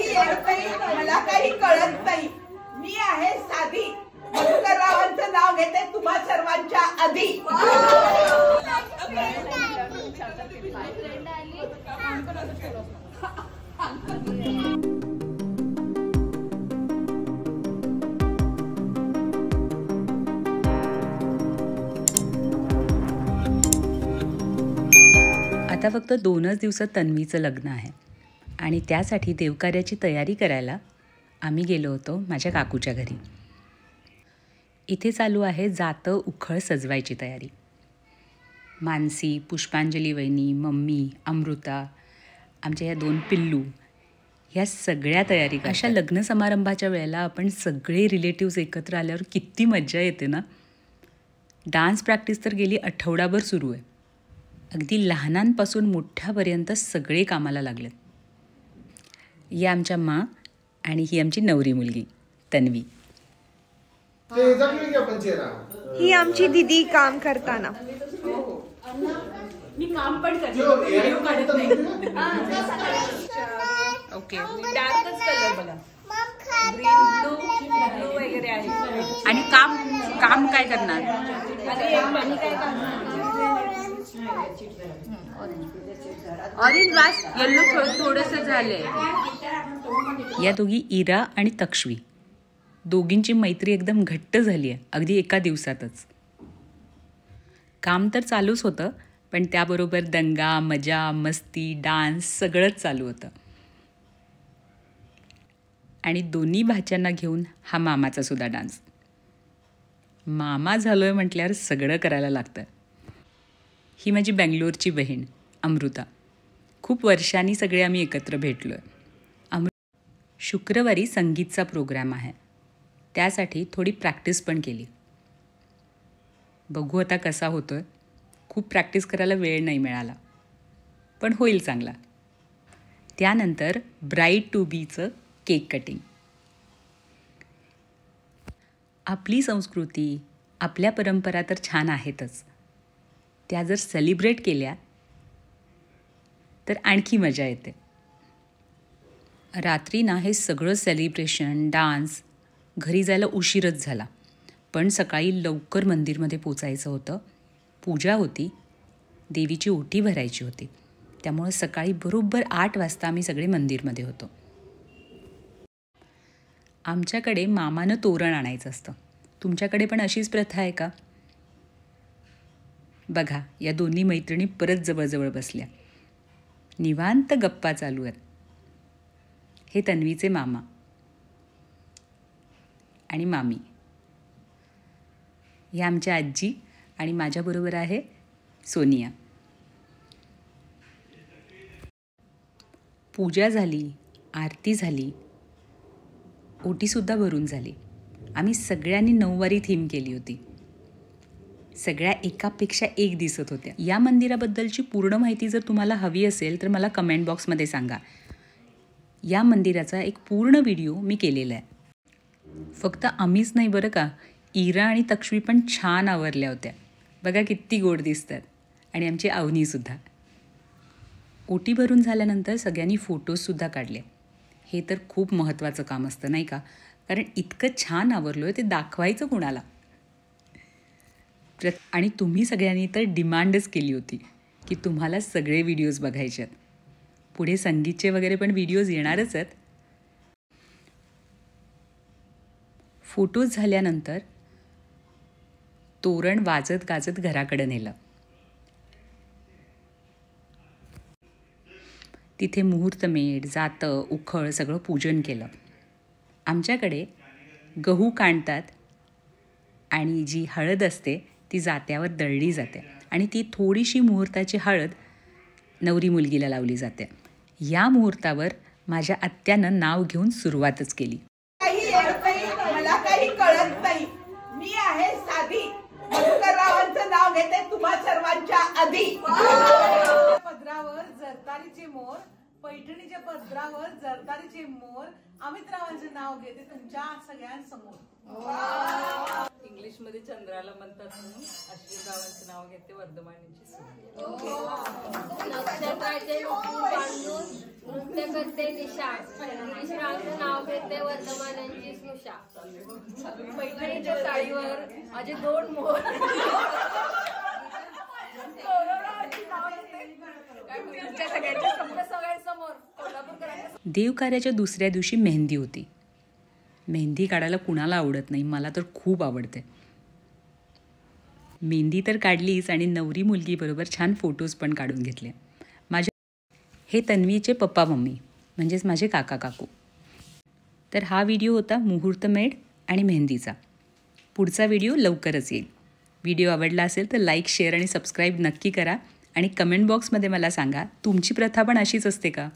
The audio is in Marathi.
काही येत नाही, मला काही कळत नाही. मी आहे साधी. मधुकररावांचं नाव घेते तुम्हा सर्वांच्या आधी. आता फक्त 2च दिवसात तन्वीचं लग्न आहे आणि त्यासाठी देवकार्याची तयारी करायला आम्ही गेलो होतो माझ्या काकूच्या घरी. इथे चालू आहे जातं उखळ सजवायची तयारी. मानसी, पुष्पांजली वहिनी, मम्मी, अमृता, आमच्या ह्या 2 पिल्लू, ह्या सगळ्या तयारी. अशा लग्न समारंभाच्या वेळेला आपण सगळे रिलेटिव्स एकत्र आल्यावर किती मज्जा येते ना. डान्स प्रॅक्टिस तर गेली आठवडाभर सुरू आहे. अगदी लहानांपासून मोठ्यापर्यंत सगळे कामाला लागलेत. या आमच्या माँ आणि ही आमची नवरी मुलगी तन्वी. ही आमची दीदी काम करताना. मी काम पण करते, व्हिडिओ काढत नाही. ओके, डार्कच कलर बघा, ग्रीन ब्लू वगैरे आहे. आणि काम काय करणार? ऑरेंज वास, येल्लो थोडंसं झालंय. या दोघी इरा आणि तक्ष्वी, दोघींची मैत्री एकदम घट्ट झाली आहे अगदी एका दिवसातच. काम तर चालूच होतं, पण त्याबरोबर दंगा, मजा, मस्ती, डान्स सगळंच चालू होतं. आणि दोन्ही भाच्यांना घेऊन हा मामाचा सुद्धा डान्स. मामा झालोय म्हटल्यावर सगळं करायला लागतं. ही माझी बँगलोरची बहीण अमृता. खूप वर्षांनी सगळे आम्ही एकत्र भेटलो आहे. शुक्रवारी संगीतचा प्रोग्राम आहे, त्यासाठी थोडी प्रॅक्टिस पण केली. बघू आता कसा होतोय. खूप प्रॅक्टिस करायला वेळ नाही मिळाला, पण होईल चांगला. त्यानंतर ब्राईड टू बीचं केक कटिंग. आपली संस्कृती, आपल्या परंपरा तर छान आहेतच. त्या जर सेलिब्रेट केल्या तर आणखी मजा येते. रात्री ना हे सगळं सेलिब्रेशन, डान्स, घरी जायला उशीरच झाला. पण सकाळी लवकर मंदिरमध्ये पोचायचं होतं. पूजा होती, देवीची ओटी भरायची होती. त्यामुळे सकाळी बरोबर 8 वाजता आम्ही सगळे मंदिरमध्ये होतो. आमच्याकडे मामानं तोरण आणायचं असतं. तुमच्याकडे पण अशीच प्रथा आहे का? बघा, या दोन्ही मैत्रिणी परत जवळजवळ बसल्या. निवांत गप्पा चालू आहेत. हे तन्वीचे मामा आणि मामी. या आमच्या आजी आणि माझ्याबरोबर आहे सोनिया. पूजा झाली, आरती झाली, ओटीसुद्धा भरून झाली. आम्ही सगळ्यांनी 9 वारी थीम केली होती. सगळ्या एकापेक्षा एक दिसत होत्या. या मंदिराबद्दलची पूर्ण माहिती जर तुम्हाला हवी असेल तर मला कमेंट बॉक्समध्ये सांगा. या मंदिराचा एक पूर्ण व्हिडिओ मी केलेला आहे. फक्त आम्हीच नाही बरं का, इरा आणि तक्ष्वी पण छान आवरल्या होत्या. बघा किती गोड दिसतात. आणि आमची अवनीसुद्धा. ओटी भरून झाल्यानंतर सगळ्यांनी फोटोजसुद्धा काढले. हे तर खूप महत्त्वाचं काम असतं नाही का, कारण इतकं छान आवरलो आहे ते दाखवायचं कुणाला. आणि तुम्ही सगळ्यांनी तर डिमांडच केली होती की तुम्हाला सगळे व्हिडिओज बघायचे आहेत. पुढे संगीतचे वगैरे पण व्हिडिओज येणारच आहेत. फोटोज झाल्यानंतर तोरण वाजत गाजत घराकडे नेलं. तिथे मुहूर्तमेढ, जातं, उखळ सगळं पूजन केलं. आमच्याकडे गहू काढतात आणि जी हळद असते ती जात्यावर दळली जाते आणि ती थोडीशी मुहूर्ताची हळद नवरी मुलगीला लावली जाते. या मुहूर्तावर माझ्या आत्यानं नाव घेऊन सुरुवातच केली. काही येत नाही, मला काही कळत नाही. मी आहे साधी. मधुकररावांचं नाव घेते तुम्हा सर्वांच्या आधी. पदरावर जरतारीचे मोर, पैठणीच्या पदरावर जरतारीचे मोर, अमितरावांचे नाव घेते तुमच्या सगळ्यांसमोर. इंग्लिश मध्ये चंद्राला म्हणतात म्हणून अश्विनरावांचे नाव घेते वर्धमानीची सून. नक्षत्राचे बांधून नृत्य करते निशाण. नाव घेते वर्धमानांची स्नुषा. पैठणीच्या साडीवर माझे 2 मोर. सगळ्यांसमोर कोल्हापूरकरांच्या. देवकार्याच्या दुसऱ्या दिवशी मेहंदी होती. मेहंदी काढायला कुणाला आवडत नाही, मला तर खूप आवडते. मेहंदी तर काढलीच आणि नवरी मुलगीबरोबर छान फोटोज पण काढून घेतले. हे तन्वीचे पप्पा मम्मी म्हणजेच माझे काका काकू. तर हा व्हिडिओ होता मुहूर्तमेढ आणि मेहंदीचा. पुढचा व्हिडिओ लवकरच येईल. व्हिडिओ आवडला असेल तर लाईक, शेअर आणि सबस्क्राईब नक्की करा आणि कमेंट बॉक्समध्ये मला सांगा तुमची प्रथा पण अशीच असते का?